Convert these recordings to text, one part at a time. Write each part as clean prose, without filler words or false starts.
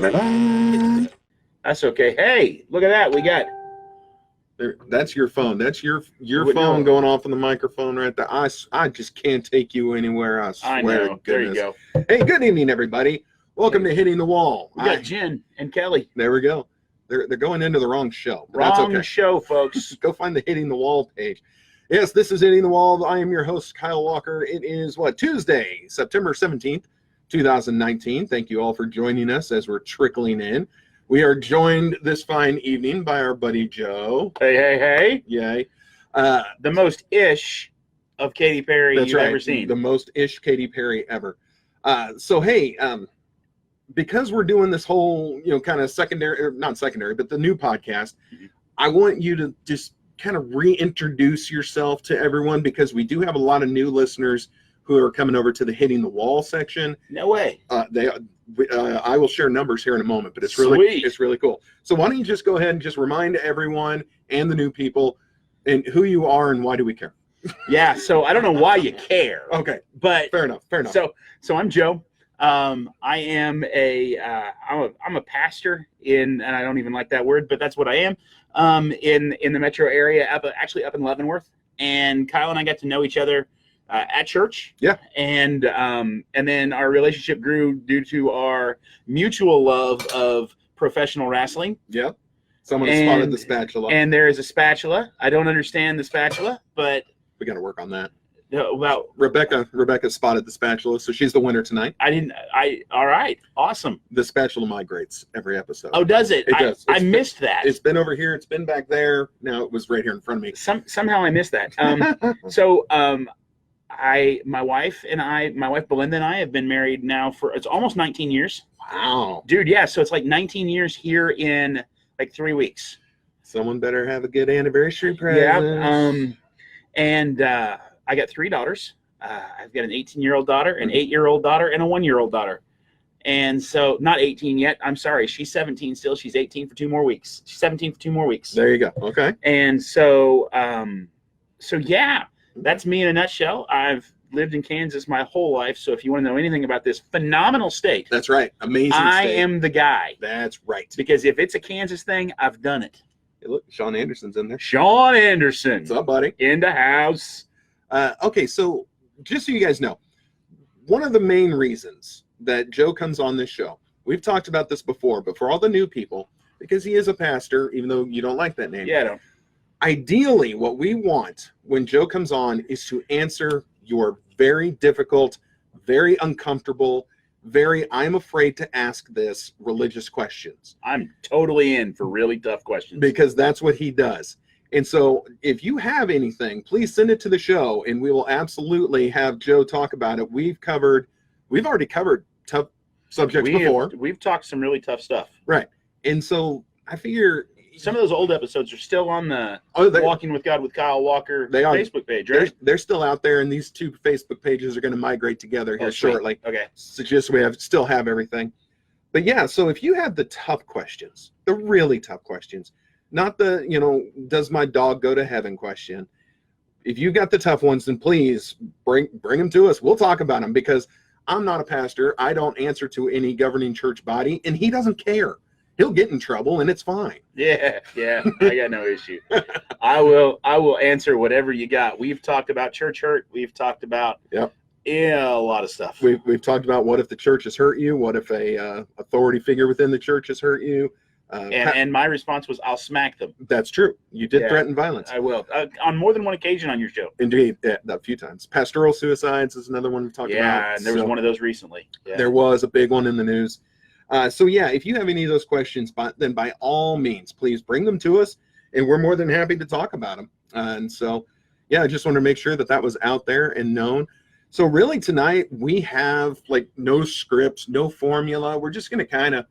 That's okay. Hey, look at that. We got. That's your phone. That's your phone going off on the microphone right there. I just can't take you anywhere. I swear. I know. There you go. Hey, good evening, everybody. Welcome to Hitting the Wall. We got Jen and Kelly. There we go. They're going into the wrong show. Wrong show, folks. Go find the Hitting the Wall page. Yes, this is Hitting the Wall. I am your host, Kyle Walker. It is Tuesday, September 17th, 2019. Thank you all for joining us as we're trickling in. We are joined this fine evening by our buddy Joe. Hey. Yay. The most ish of Katy Perry you've ever seen. The most ish Katy Perry ever. Because we're doing this whole, kind of not secondary, but the new podcast, I want you to just kind of reintroduce yourself to everyone, because we do have a lot of new listeners who are coming over to the Hitting the Wall section. No way. I will share numbers here in a moment, but it's really cool. So why don't you just go ahead and just remind everyone and the new people and who you are and why do we care? Yeah. So I don't know why you care. Okay. But fair enough. So I'm Joe. I am I'm a pastor and I don't even like that word, but that's what I am. In the metro area, actually up in Leavenworth, and Kyle and I got to know each other at church. Yeah. And then our relationship grew due to our mutual love of professional wrestling. Yep. Someone spotted the spatula. And there is a spatula. I don't understand the spatula, but we got to work on that. Well, Rebecca spotted the spatula, so she's the winner tonight. All right. Awesome. The spatula migrates every episode. Oh, does it? It does. I missed that. It's been over here. It's been back there. Now it was right here in front of me. Somehow I missed that. My wife Belinda and I have been married now for it's almost 19 years. Wow. Dude, yeah. So it's like 19 years here in like 3 weeks. Someone better have a good anniversary present. Yeah. I got 3 daughters. I've got an 18-year-old daughter, an 8-year-old daughter, and a 1-year-old daughter. And so, not 18 yet. I'm sorry. She's 17 still. She's 18 for 2 more weeks. She's 17 for 2 more weeks. There you go. Okay. And so, yeah, that's me in a nutshell. I've lived in Kansas my whole life. So if you want to know anything about this phenomenal state. That's right. Amazing state. I am the guy. That's right. Because if it's a Kansas thing, I've done it. Hey, look, Sean Anderson's in there. Sean Anderson. What's up, buddy? In the house. Okay, so just so you guys know, one of the main reasons that Joe comes on this show, we've talked about this before, but for all the new people, because he is a pastor, even though you don't like that name. Yeah, I don't. Ideally, what we want when Joe comes on is to answer your very difficult, very uncomfortable, I'm afraid to ask this religious questions. I'm totally in for really tough questions. Because that's what he does. And so if you have anything, please send it to the show and we will absolutely have Joe talk about it. We've already covered tough subjects before. We've talked some really tough stuff. Right. And so I figure some of those old episodes are still on the Walking with God with Kyle Walker Facebook page, right? They're still out there, and these 2 Facebook pages are going to migrate together here shortly. Okay. So just we still have everything. But yeah, so if you have the tough questions, the really tough questions, not the, does my dog go to heaven question. If you got the tough ones, then please bring them to us. We'll talk about them, because I'm not a pastor. I don't answer to any governing church body, and he doesn't care. He'll get in trouble, and it's fine. Yeah, I got no issue. I will answer whatever you got. We've talked about church hurt. We've talked about a lot of stuff. We've talked about what if the church has hurt you? What if a authority figure within the church has hurt you? And my response was, I'll smack them. That's true. You did threaten violence. I will. On more than one occasion on your show. Indeed. Yeah, a few times. Pastoral suicides is another one we've talked about. Yeah, and there was one of those recently. Yeah. There was a big one in the news. So, yeah, if you have any of those questions, then by all means, please bring them to us, and we're more than happy to talk about them. And so, yeah, I just want to make sure that was out there and known. So, really, tonight, we have, no scripts, no formula. We're just going to kind of,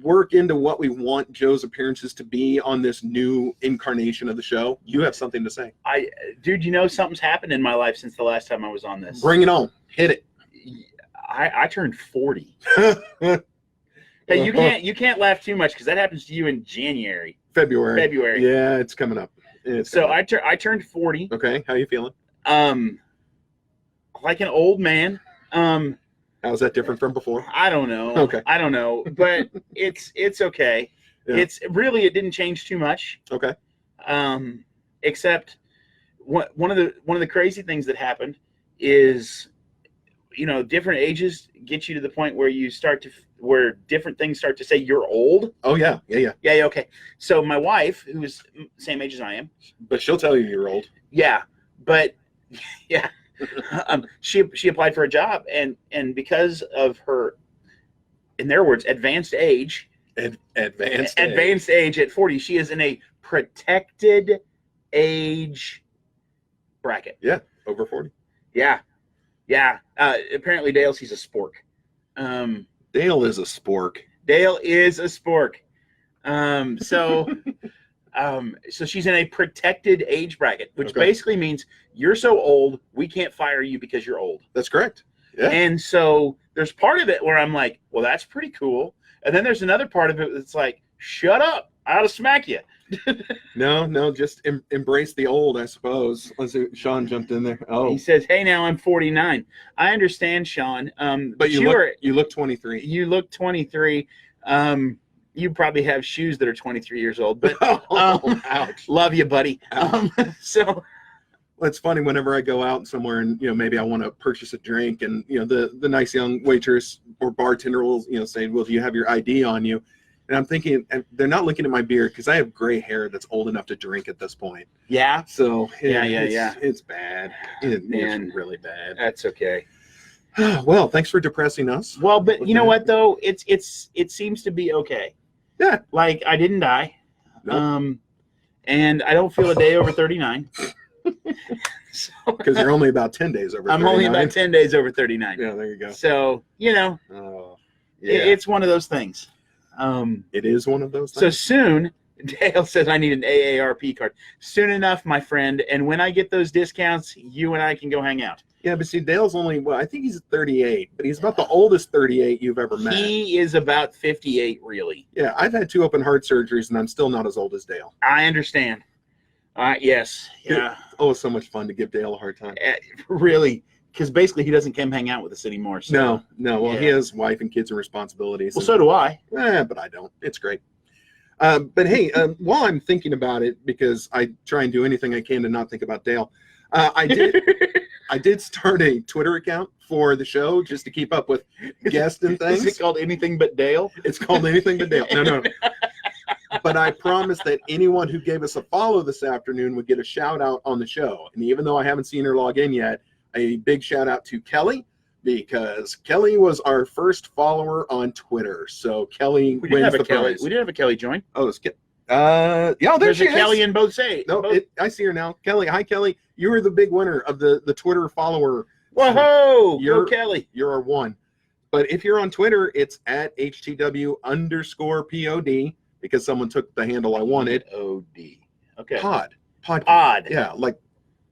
work into what we want Joe's appearances to be on this new incarnation of the show. You have something to say. Dude, something's happened in my life since the last time I was on this. Bring it on. Hit it. I turned 40. Hey, you can't laugh too much, because that happens to you in February. Yeah, it's coming up. I turned 40. Okay, how you feeling? Like an old man. How's that different from before? I don't know. Okay. I don't know, but it's okay. Yeah. It's really, it didn't change too much. Okay. Except one of the crazy things that happened is, different ages get you to the point where where different things start to say you're old. Oh yeah. Yeah. Okay. So my wife, who's same age as I am, But she'll tell you you're old. yeah, but yeah, she applied for a job, and because of her, in their words, advanced age. Advanced age at 40, she is in a protected age bracket. Yeah, over 40. Yeah. Apparently Dale sees a spork. Dale is a spork. Dale is a spork. So she's in a protected age bracket, which basically means you're so old we can't fire you because you're old. That's correct. Yeah. And so there's part of it where I'm like, well, that's pretty cool. And then there's another part of it that's like, shut up, I ought to smack you. No, just embrace the old, I suppose. Let's see, Sean jumped in there. Oh, he says, hey, now I'm 49. I understand, Sean. But you look 23. You look 23. You probably have shoes that are 23 years old, but ouch. Love you, buddy. So well, it's funny whenever I go out somewhere and maybe I want to purchase a drink, and the nice young waitress or bartender will say, well, do you have your ID on you? And I'm thinking, and they're not looking at my beard because I have gray hair that's old enough to drink at this point. Yeah. So yeah. It's bad. It's really bad. That's okay. Well, thanks for depressing us. Well, but you know what though? It seems to be okay. Yeah. Like I didn't die. Nope. And I don't feel a day over 39. Because you're only about 10 days over 39. I'm only about 10 days over 39. Yeah, there you go. So, Oh, yeah. it's one of those things. It is one of those things. So soon, Dale says I need an AARP card. Soon enough, my friend, and when I get those discounts, you and I can go hang out. Yeah, but see, Dale's only, I think he's 38, but he's about the oldest 38 you've ever met. He is about 58, really. Yeah, I've had 2 open heart surgeries, and I'm still not as old as Dale. I understand. Yes. Yeah. It's so much fun to give Dale a hard time. Really, because basically he doesn't come hang out with us anymore. So. No. Well, he has wife and kids and responsibilities. Well, so do I. But I don't. It's great. But hey, while I'm thinking about it, because I try and do anything I can to not think about Dale, I did start a Twitter account for the show just to keep up with guests and things. Is it called Anything But Dale? It's called Anything But Dale. No. But I promised that anyone who gave us a follow this afternoon would get a shout out on the show. And even though I haven't seen her log in yet, a big shout out to Kelly, because Kelly was our first follower on Twitter. So Kelly wins the prize. We did have a Kelly join. Oh, it's there There's she a is. Kelly in both say. No, I see her now. Kelly, hi Kelly. You were the big winner of the Twitter follower. Whoa, go Kelly. You're our one. But if you're on Twitter, it's at HTW_POD, because someone took the handle I wanted. OD. Okay. Pod. Yeah, like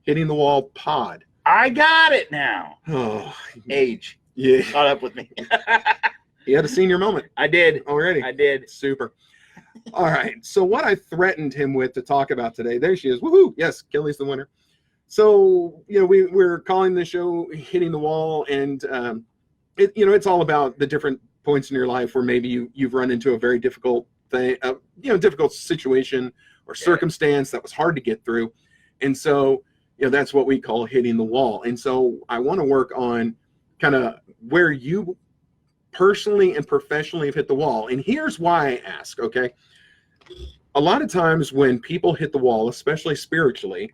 hitting the wall pod. I got it now. Oh, Age. yeah. Caught up with me. You had a senior moment. I did. Already. I did. Super. All right. So what I threatened him with to talk about today, there she is. Woohoo. Yes, Kelly's the winner. So, we're calling the show Hitting the Wall, and it's all about the different points in your life where maybe you've run into a very difficult thing, difficult situation or circumstance that was hard to get through. And so, that's what we call hitting the wall. And so I want to work on kind of where you personally and professionally have hit the wall. And here's why I ask, okay? A lot of times when people hit the wall, especially spiritually,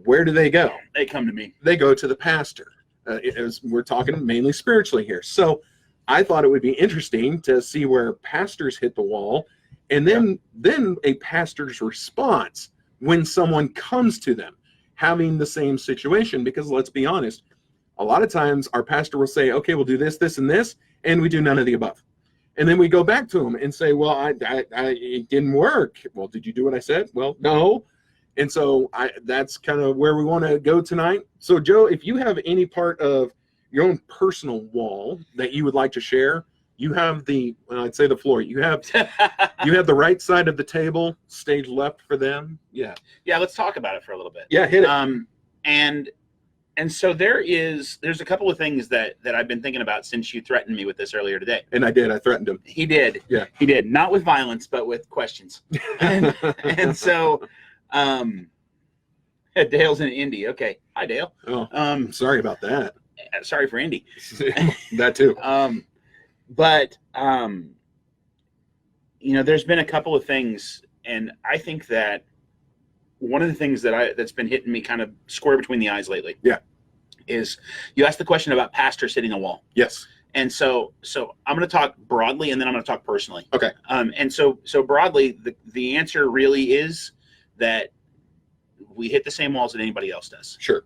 where do they go? They come to me. They go to the pastor. We're talking mainly spiritually here. So I thought it would be interesting to see where pastors hit the wall, and then a pastor's response when someone comes to them having the same situation. Because let's be honest, a lot of times our pastor will say, okay, we'll do this, this, and this, and we do none of the above. And then we go back to him and say, well, it didn't work. Well, did you do what I said? Well, no. And so that's kind of where we want to go tonight. So, Joe, if you have any part of your own personal wall that you would like to share, you have I'd say the floor. You have the right side of the table, stage left for them. Yeah. Yeah, let's talk about it for a little bit. Yeah, hit it. And And so there's a couple of things that I've been thinking about since you threatened me with this earlier today. And I did. I threatened him. He did. Yeah. He did. Not with violence, but with questions. And so Dale's in Indy. Okay. Hi, Dale. Oh, I'm sorry about that. Sorry for Indy. That too. But there's been a couple of things, and I think that one of the things that's been hitting me kind of square between the eyes lately. Yeah. Is you asked the question about pastors hitting a wall. Yes. And so I'm going to talk broadly, and then I'm going to talk personally. Okay. And so broadly, the answer really is that we hit the same walls that anybody else does. Sure.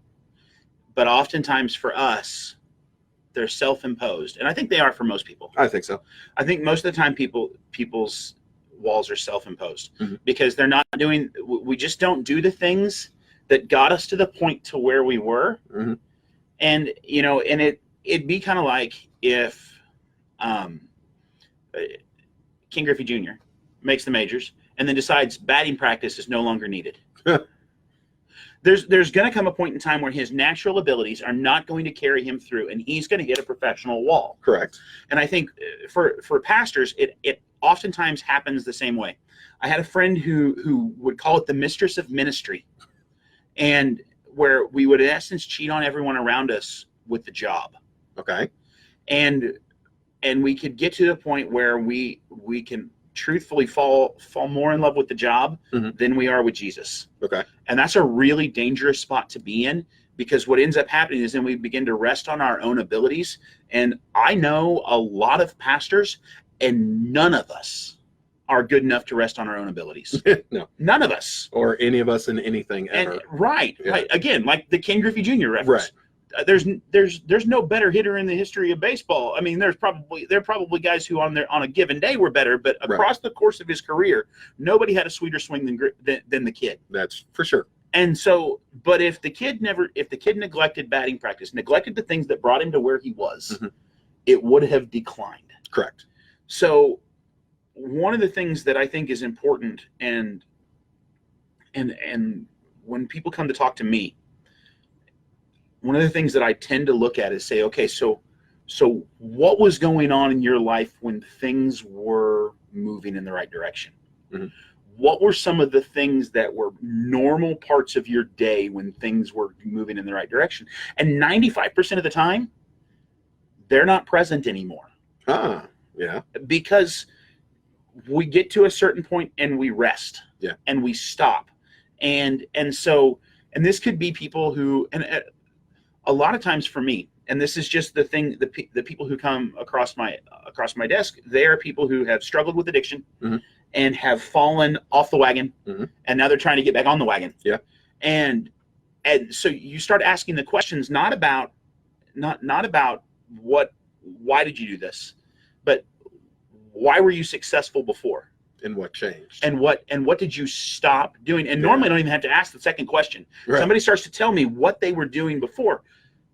But oftentimes for us, they're self-imposed, and I think they are for most people. I think so. I think most of the time people's walls are self-imposed because they're not doing. We just don't do the things that got us to the point to where we were, and it'd be kind of like if King Griffey Jr. makes the majors and then decides batting practice is no longer needed. There's going to come a point in time where his natural abilities are not going to carry him through, and he's going to hit a professional wall. Correct. And I think for pastors, it oftentimes happens the same way. I had a friend who would call it the mistress of ministry, and where we would in essence cheat on everyone around us with the job. Okay. And we could get to the point where we can truthfully fall more in love with the job than we are with Jesus. Okay. And that's a really dangerous spot to be in, because what ends up happening is then we begin to rest on our own abilities. And I know a lot of pastors, and none of us are good enough to rest on our own abilities. No. None of us. Or any of us in anything ever. And, right. Yeah. Right. Again, like the Ken Griffey Jr. reference. Right. There's no better hitter in the history of baseball. I mean, there are probably guys who on a given day were better, but across the course of his career, nobody had a sweeter swing than the kid. That's for sure. And so, but if the kid neglected batting practice, neglected the things that brought him to where he was, it would have declined. Correct. So, one of the things that I think is important, and when people come to talk to me, one of the things that I tend to look at is say, okay, so what was going on in your life when things were moving in the right direction? What were some of the things that were normal parts of your day when things were moving in the right direction? And 95% of the time, they're not present anymore. Yeah. Because we get to a certain point and we rest. Yeah. And we stop. And this could be people who, and a lot of times for me, and this is just the thing, the people who come across my desk, they are people who have struggled with addiction and have fallen off the wagon, and now they're trying to get back on the wagon. Yeah. And so you start asking the questions not about why did you do this, but why were you successful before? And what changed? And what did you stop doing? And normally I don't even have to ask the second question. Right. Somebody starts to tell me what they were doing before.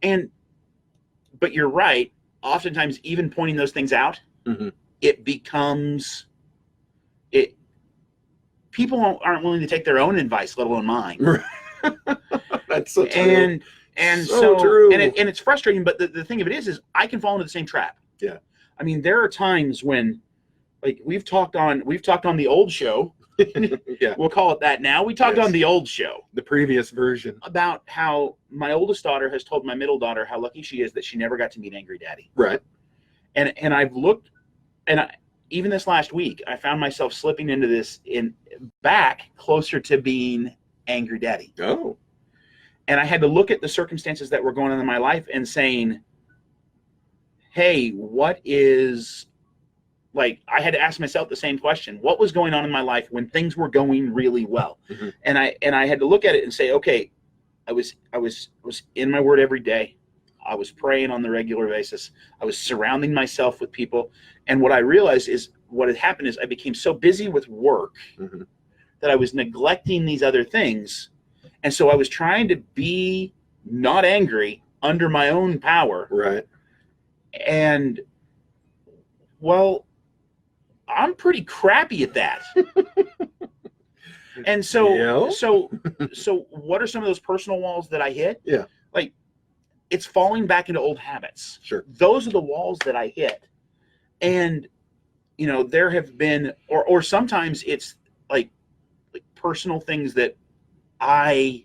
But you're right. Oftentimes, even pointing those things out, it becomes it. People aren't willing to take their own advice, let alone mine. That's so true. And so true. And it's frustrating. But the thing of it is I can fall into the same trap. Yeah. I mean, there are times when, like we've talked on the old show. Yeah. We'll call it that now. We talked on the old show. The previous version. About how my oldest daughter has told my middle daughter how lucky she is that she never got to meet Angry Daddy. Right. And I've looked, and even this last week, I found myself slipping into this back closer to being Angry Daddy. Oh. And I had to look at the circumstances that were going on in my life and saying, hey, I had to ask myself the same question. What was going on in my life when things were going really well? And I had to look at it and say, okay, I was in my word every day. I was praying on the regular basis. I was surrounding myself with people. And what I realized is what had happened is I became so busy with work that I was neglecting these other things. And so I was trying to be not angry under my own power. Right. And, well, I'm pretty crappy at that. And so what are some of those personal walls that I hit? Yeah. Like it's falling back into old habits. Sure. Those are the walls that I hit. And, you know, there have been, or sometimes it's like personal things that I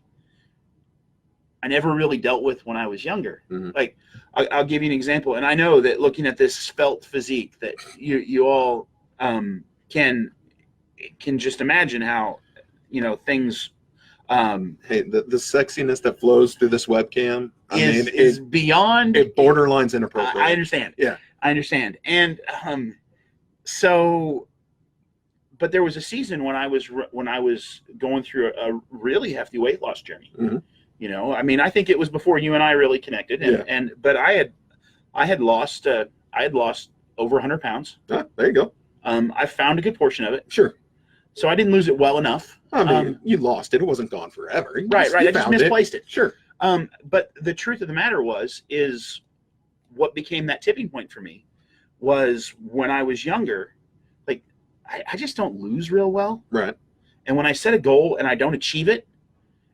never really dealt with when I was younger. Mm-hmm. Like, I'll give you an example. And I know that looking at this svelte physique that you all can just imagine how, you know, things hey, the sexiness that flows through this webcam is beyond, it borderlines inappropriate. I understand. Yeah, I understand. And so, but there was a season when I was going through a really hefty weight loss journey. Mm-hmm. You know, I mean, I think it was before you and I really connected. And but I had lost over 100 pounds. Ah, there you go. I found a good portion of it. Sure. So I didn't lose it well enough. I mean, you lost it. It wasn't gone forever. Right. I just misplaced it. Sure. But the truth of the matter is what became that tipping point for me was when I was younger, like I just don't lose real well. Right. And when I set a goal and I don't achieve it,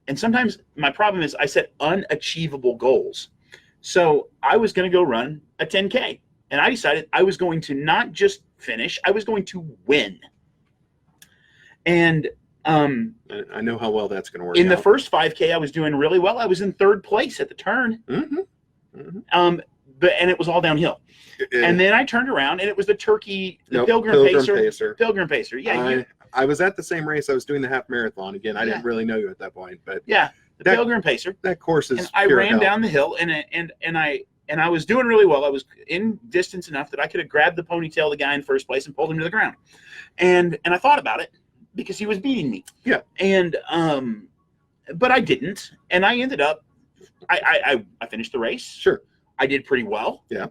and sometimes my problem is I set unachievable goals. So I was going to go run a 10K, and I decided I was going to not just finish, I was going to win. And I know how well that's going to work. In the first 5K, I was doing really well. I was in 3rd place at the turn. Mm-hmm. Mm-hmm. And it was all downhill. And then I turned around, and it was the Pilgrim Pacer. Pilgrim Pacer. Yeah. I was at the same race. I was doing the half marathon again. I didn't really know you at that point, but yeah, Pilgrim Pacer. That course is. And I ran down the hill, and I was doing really well. I was in distance enough that I could have grabbed the ponytail of the guy in first place and pulled him to the ground. And I thought about it because he was beating me. Yeah. And but I didn't, and I ended up. I finished the race. Sure. I did pretty well. Yeah.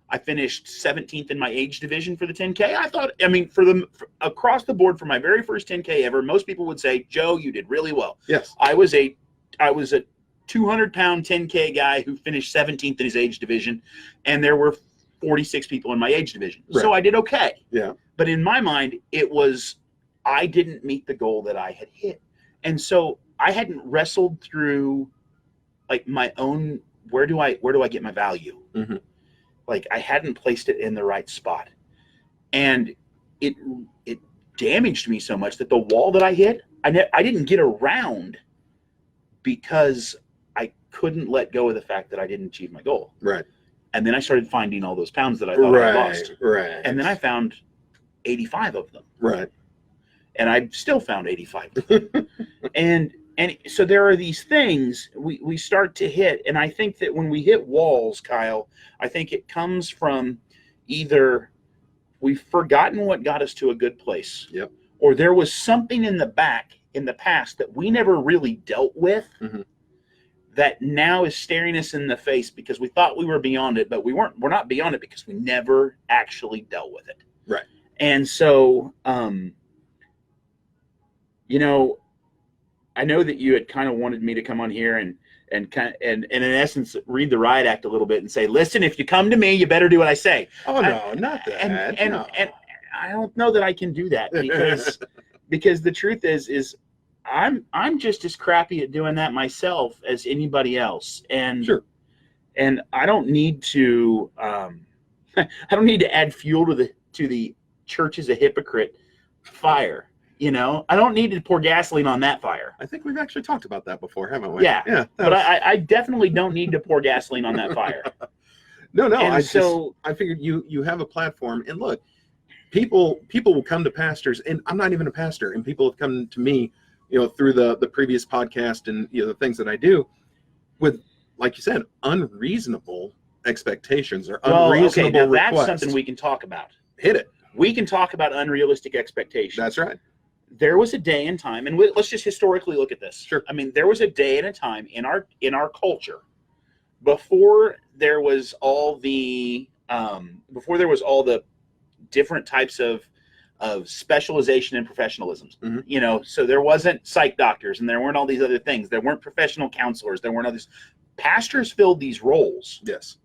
I finished 17th in my age division for the 10K. I thought, I mean, across the board for my very first 10K ever, most people would say, Joe, you did really well. Yes. I was a 200-pound 10K guy who finished 17th in his age division, and there were 46 people in my age division. Right. So I did okay. Yeah. But in my mind, I didn't meet the goal that I had hit. And so I hadn't wrestled through like my own, where do I get my value? Mm-hmm. Like I hadn't placed it in the right spot, and it damaged me so much that the wall that I hit, I didn't get around because I couldn't let go of the fact that I didn't achieve my goal. Right. And then I started finding all those pounds that I thought I lost. Right. And then I found 85 of them. Right. And I still found 85 of them. and so there are these things we start to hit, and I think that when we hit walls, Kyle, I think it comes from either we've forgotten what got us to a good place, yep, or there was something in the past that we never really dealt with, mm-hmm, that now is staring us in the face because we thought we were beyond it, but we weren't. We're not beyond it because we never actually dealt with it. Right. And so, you know, I know that you had kind of wanted me to come on here and in essence read the riot act a little bit and say, listen, if you come to me, you better do what I say. Oh no, not that. And I don't know that I can do that because the truth is I'm just as crappy at doing that myself as anybody else. And sure. And I don't need to add fuel to the church is a hypocrite fire. You know, I don't need to pour gasoline on that fire. I think we've actually talked about that before, haven't we? Yeah. Yeah. But I definitely don't need to pour gasoline on that fire. No. And I figured you have a platform, and look, people will come to pastors, and I'm not even a pastor, and people have come to me, you know, through the previous podcast and, you know, the things that I do with, like you said, unreasonable expectations or unreasonable now requests. That's something we can talk about. Hit it. We can talk about unrealistic expectations. That's right. There was a day and time, and let's just historically look at this. Sure. I mean, there was a day and a time in our culture before there was all the different types of specialization and professionalisms. Mm-hmm. You know, so there wasn't psych doctors, and there weren't all these other things. There weren't professional counselors. There weren't others. Pastors filled these roles. Yes.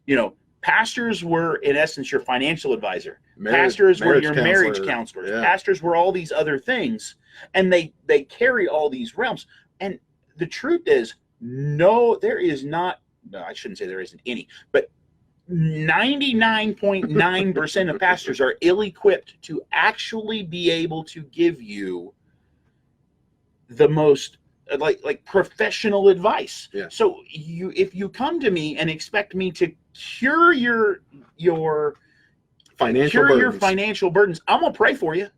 You know, pastors were in essence your financial advisor. Pastors were your marriage counselors. Yeah. Pastors were all these other things, and they carry all these realms. And the truth is, no, there is not no, I shouldn't say there isn't any, but 99.9% of pastors are ill-equipped to actually be able to give you the most like professional advice. Yeah. So if you come to me and expect me to cure your financial burdens, I'm gonna pray for you.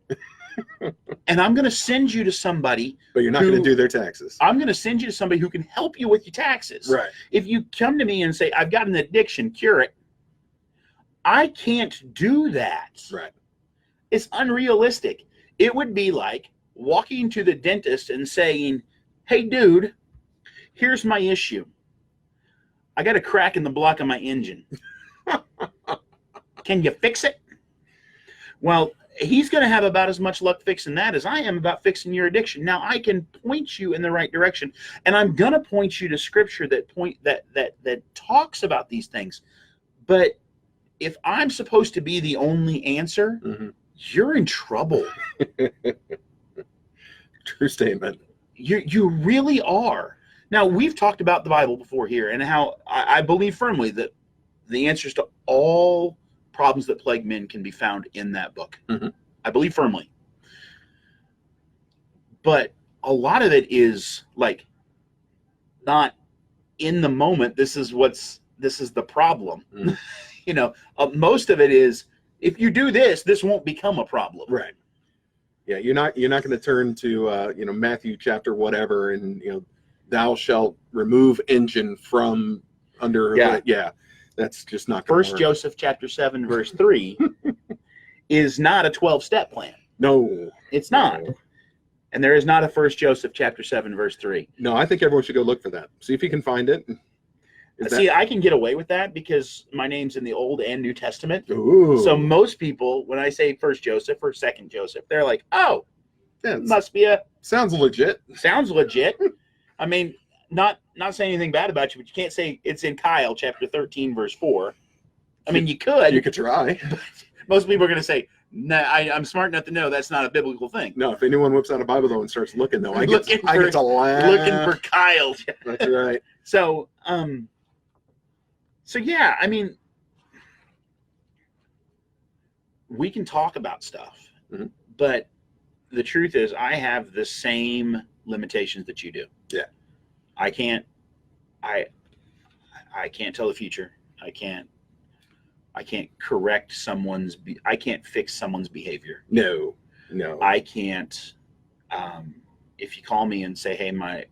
And I'm gonna send you to somebody. But you're not gonna do their taxes. I'm gonna send you to somebody who can help you with your taxes. Right. If you come to me and say, I've got an addiction, cure it, I can't do that. Right. It's unrealistic. It would be like walking to the dentist and saying, hey, dude, here's my issue. I got a crack in the block of my engine. Can you fix it? Well, he's going to have about as much luck fixing that as I am about fixing your addiction. Now, I can point you in the right direction, and I'm going to point you to scripture that talks about these things. But if I'm supposed to be the only answer, you're in trouble. True statement. You really are. Now, we've talked about the Bible before here and how I believe firmly that the answers to all problems that plague men can be found in that book. I believe firmly. But a lot of it is like not in the moment. This is the problem. You know, most of it is, if you do this, this won't become a problem. Right. Yeah, you're not going to turn to Matthew chapter whatever, and thou shalt remove engine from under. Yeah, that's just not going to work. 1 Joseph chapter 7 verse 3 is not a 12-step plan. No, it's not. No. And there is not a 1 Joseph chapter 7 verse 3. No, I think everyone should go look for that. See if you can find it. I can get away with that because my name's in the Old and New Testament. Ooh. So most people, when I say 1 Joseph or 2 Joseph, they're like, oh, it must be sounds legit. Sounds legit. I mean, not saying anything bad about you, but you can't say it's in Kyle chapter 13 verse 4. I mean, you could. You could try. But most people are going to say, nah, I'm smart enough to know that's not a biblical thing. No, if anyone whips out a Bible though and starts looking though, I get to laugh. Looking for Kyle. That's right. So yeah, I mean, we can talk about stuff, but the truth is I have the same limitations that you do. Yeah. I can't tell the future. I can't correct I can't fix someone's behavior. No. I can't, if you call me and say, hey, like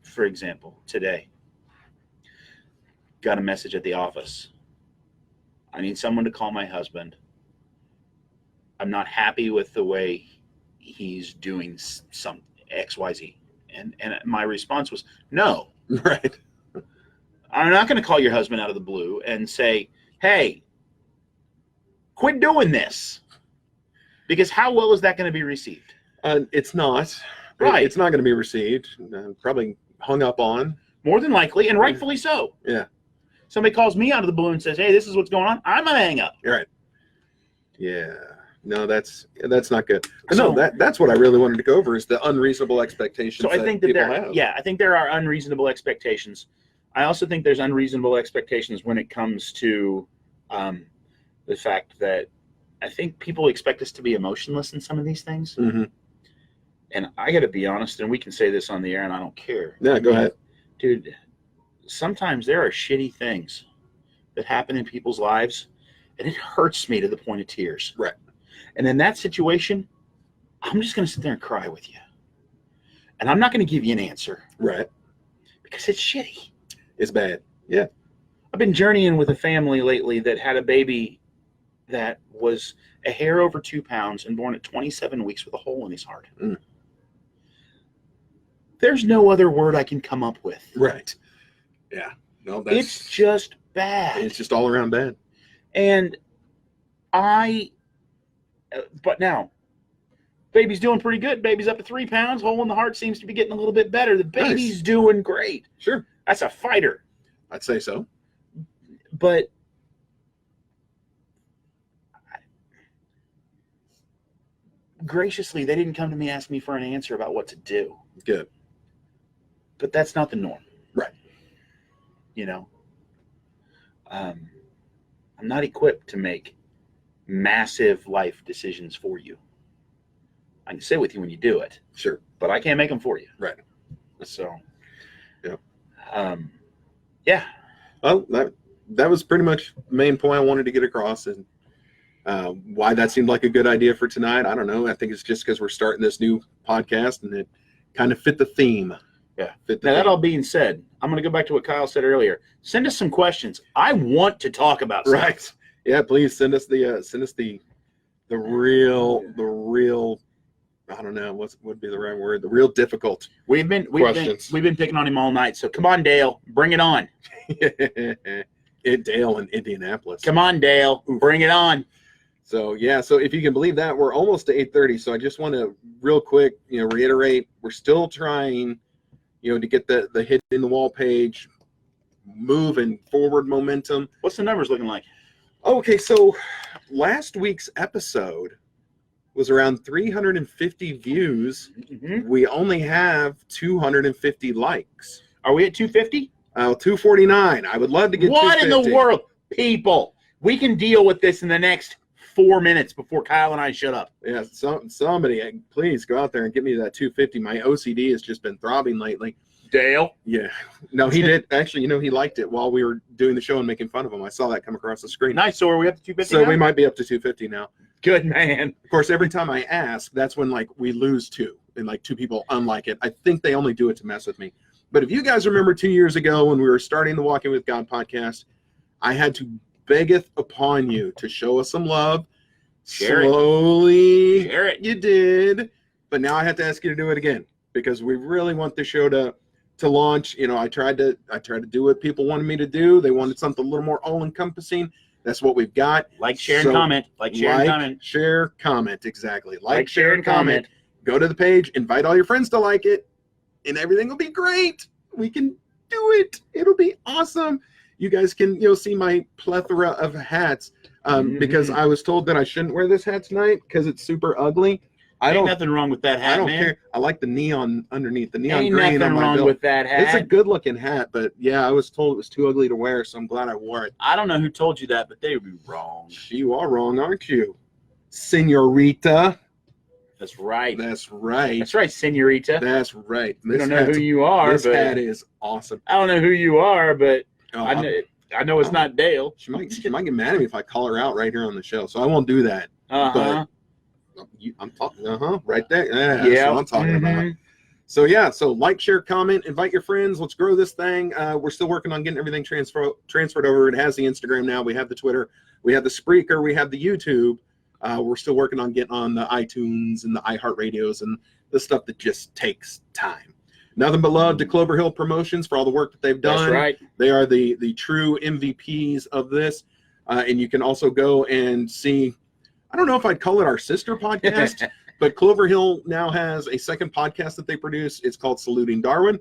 for example, today, got a message at the office. I need someone to call my husband. I'm not happy with the way he's doing some XYZ. And my response was, no. Right. I'm not going to call your husband out of the blue and say, hey, quit doing this. Because how well is that going to be received? It's not. Right. It's not going to be received. Probably hung up on. More than likely, and rightfully so. Yeah. Somebody calls me out of the blue and says, hey, this is what's going on. I'm going to hang up. You're right. Yeah. No, that's not good. But so, no, that's what I really wanted to go over is the unreasonable expectations. So I think I think there are unreasonable expectations. I also think there's unreasonable expectations when it comes to the fact that I think people expect us to be emotionless in some of these things. And I got to be honest, and we can say this on the air and I don't care. Yeah, go ahead. Dude, sometimes there are shitty things that happen in people's lives and it hurts me to the point of tears. Right. And in that situation, I'm just going to sit there and cry with you. And I'm not going to give you an answer. Right. Because it's shitty. It's bad. Yeah. I've been journeying with a family lately that had a baby that was a hair over 2 pounds and born at 27 weeks with a hole in his heart. There's no other word I can come up with. Right. Yeah. No, it's just bad. It's just all around bad. And but now, baby's doing pretty good. Baby's up to 3 pounds. Hole in the heart seems to be getting a little bit better. The baby's doing great. Sure. That's a fighter. I'd say so. But graciously, they didn't come to me and ask me for an answer about what to do. Good. But that's not the norm. Right. You know? I'm not equipped to make massive life decisions for you. I can sit with you when you do it, Sure. but I can't make them for you. Right. So, Yeah. Yeah. Well, that was pretty much the main point I wanted to get across, and why that seemed like a good idea for tonight. I don't know. I think it's just because we're starting this new podcast, and it kind of fit the theme. Yeah. Now, that all being said, I'm going to go back to what Kyle said earlier. Send us some questions. I want to talk about stuff. Right. Yeah. Please send us the real. I don't know what would be the right word. The real difficult. We've been picking on him all night. So come on, Dale, bring it on. Dale in Indianapolis. Come on, Dale, bring it on. So yeah, so if you can believe that, we're almost to 8:30. So I just want to real quick, reiterate, we're still trying, to get the hit in the wall page moving forward momentum. What's the numbers looking like? Okay, so last week's episode was around 350 views. Mm-hmm. We only have 250 likes. Are we at 250? 249. I would love to get What 250. in the world? People, we can deal with this in the next 4 minutes before Kyle and I shut up. Yeah, somebody, please go out there and get me that 250. My OCD has just been throbbing lately. Dale? Yeah. No, he did. Actually, he liked it while we were doing the show and making fun of him. I saw that come across the screen. Nice. So are we up to 250 So now? we might be up to 250 now. Good man. Of course, every time I ask, that's when we lose two and two people unlike it. I think they only do it to mess with me. But if you guys remember 2 years ago when we were starting the Walking with God podcast, I had to beggeth upon you to show us some love. Share Slowly. Share it. You did. But now I have to ask you to do it again because we really want the show to launch. I tried to do what people wanted me to do. They wanted something a little more all-encompassing. That's what we've got. Like, share, and comment. Like, share, and comment. Share, comment. Exactly. Like, share, and comment. Go to the page. Invite all your friends to like it. And everything will be great. We can do it. It'll be awesome. You guys can, see my plethora of hats because I was told that I shouldn't wear this hat tonight because it's super ugly. Ain't nothing wrong with that hat, I don't man. care. I like the neon underneath, the neon Ain't green nothing on my wrong bill. with that hat. It's a good-looking hat, but yeah, I was told it was too ugly to wear, so I'm glad I wore it. I don't know who told you that, but they would be wrong. You are wrong, aren't you, Senorita? That's right. That's right. That's right, Senorita. That's right. I don't know who you are, this but hat is awesome. I don't know who you are, but Oh, I know it's not Dale. She might get mad at me if I call her out right here on the show, so I won't do that. Uh-huh. But I'm talking. Right there. Yeah, that's what I'm talking about. So yeah, so like, share, comment, invite your friends. Let's grow this thing. We're still working on getting everything transferred over. It has the Instagram now. We have the Twitter. We have the Spreaker. We have the YouTube. We're still working on getting on the iTunes and the iHeartRadios and the stuff that just takes time. Nothing but love to Clover Hill Promotions for all the work that they've done. That's right. They are the true MVPs of this. And you can also go and see, I don't know if I'd call it our sister podcast, but Clover Hill now has a second podcast that they produce. It's called Saluting Darwin.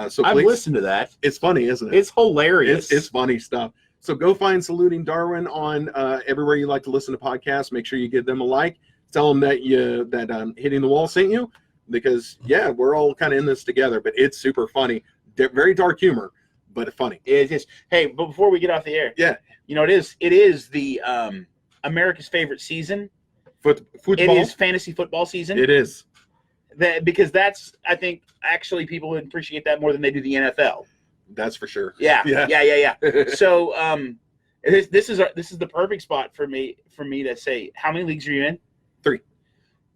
So I've listened to that. It's funny, isn't it? It's hilarious. It's funny stuff. So go find Saluting Darwin on everywhere you like to listen to podcasts. Make sure you give them a like. Tell them that Hitting the Wall sent you, because yeah, we're all kind of in this together. But it's super funny, very dark humor, but funny. It is. Hey, but before we get off the air, yeah, it is the America's favorite season. Football. It is fantasy football season. It is. Because that's, I think, actually people would appreciate that more than they do the NFL. That's for sure. Yeah. So this is the perfect spot for me to say, how many leagues are you in? 3.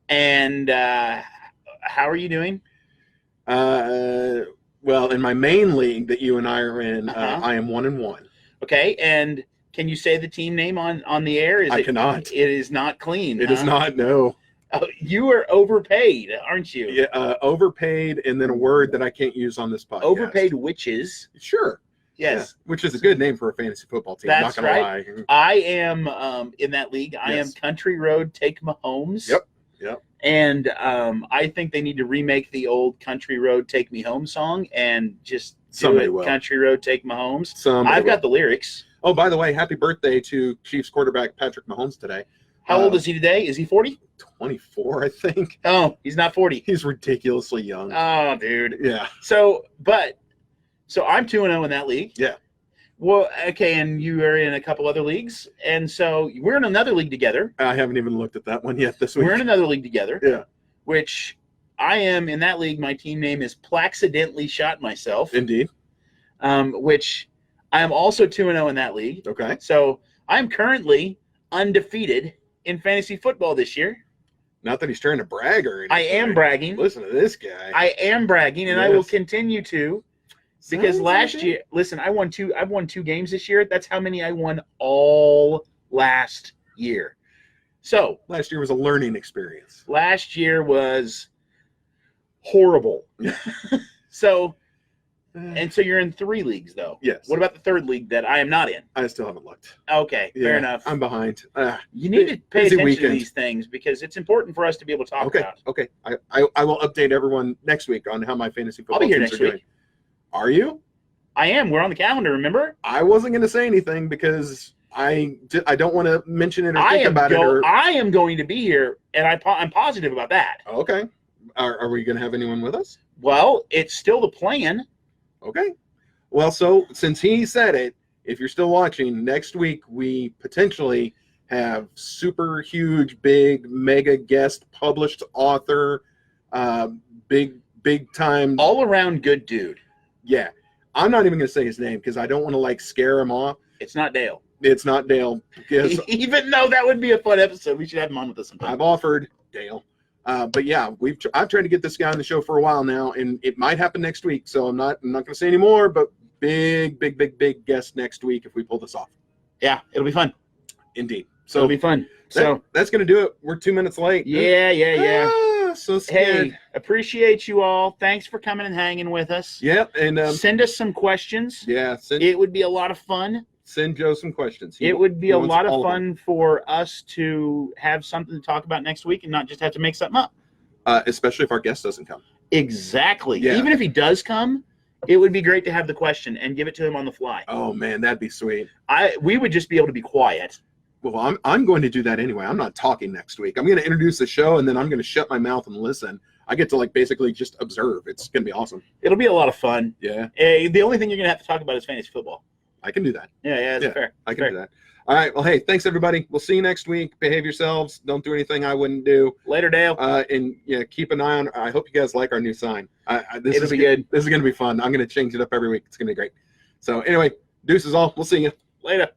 And how are you doing? Well, in my main league that you and I are in, I am 1-1. Okay, and can you say the team name on the air? I cannot. It is not clean. It is not. No. Oh, you are overpaid, aren't you? Yeah, overpaid, and then a word that I can't use on this podcast. Overpaid witches. Sure. Yes. Yeah, which is a good name for a fantasy football team. That's not gonna right. lie. I am in that league. I am Country Road Take Mahomes. Yep. And I think they need to remake the old Country Road Take Me Home song and just do it. Country Road Take Mahomes. I've got the lyrics. Oh, by the way, happy birthday to Chiefs quarterback Patrick Mahomes today. How old is he today? Is he 40? 24, I think. Oh, he's not 40. He's ridiculously young. Oh, dude. Yeah. So I'm 2-0 in that league. Yeah. Well, okay, and you are in a couple other leagues, and so we're in another league together. I haven't even looked at that one yet this week. We're in another league together. Yeah. Which I am in that league. My team name is Plaxidentally Shot Myself. Indeed. Which I am also 2-0 in that league. Okay. So I'm currently undefeated in fantasy football this year. Not that he's trying to brag or anything. I am bragging. Listen to this guy. I am bragging, and I will continue to. Because Sounds last like year, listen, I've won 2 games this year. That's how many I won all last year. So last year was a learning experience. last year was horrible. So you're in 3 leagues though. Yes. What about the 3rd league that I am not in? I still haven't looked. Okay, fair enough. I'm behind. You need to pay busy attention weekend. to these things because it's important for us to be able to talk about. Okay. I will update everyone next week on how my fantasy football I'll be here teams next are doing. week. Are you? I am. We're on the calendar, remember? I wasn't going to say anything because I don't want to mention it or think about it. I am going to be here, and I'm positive about that. Okay. Are we going to have anyone with us? Well, it's still the plan. Okay. Well, so since he said it, if you're still watching, next week we potentially have super huge, big, mega guest, published author, big time. All around good dude. Yeah. I'm not even going to say his name because I don't want to scare him off. It's not Dale. It's not Dale. Because even though that would be a fun episode, we should have him on with us sometime. I've offered Dale. But yeah, I've tried to get this guy on the show for a while now, and it might happen next week. So I'm not going to say any more, but big guest next week if we pull this off. Yeah, it'll be fun. Indeed. So it'll be fun. So that's going to do it. We're 2 minutes late. Yeah. So scared. Hey, appreciate you all. Thanks for coming and hanging with us. Yep, and send us some questions. Yeah, it would be a lot of fun. Send Joe some questions. It would be a lot of fun for us to have something to talk about next week and not just have to make something up. Especially if our guest doesn't come. Exactly. Yeah. Even if he does come, it would be great to have the question and give it to him on the fly. Oh man, that'd be sweet. We would just be able to be quiet. Well, I'm going to do that anyway. I'm not talking next week. I'm going to introduce the show, and then I'm going to shut my mouth and listen. I get to basically just observe. It's going to be awesome. It'll be a lot of fun. Yeah. The only thing you're going to have to talk about is fantasy football. I can do that. Yeah, that's fair. I can do that. All right. Well, hey, thanks everybody. We'll see you next week. Behave yourselves. Don't do anything I wouldn't do. Later, Dale. And yeah, keep an eye on. I hope you guys like our new sign. It'll be good. This is going to be fun. I'm going to change it up every week. It's going to be great. So anyway, deuces all. We'll see you later.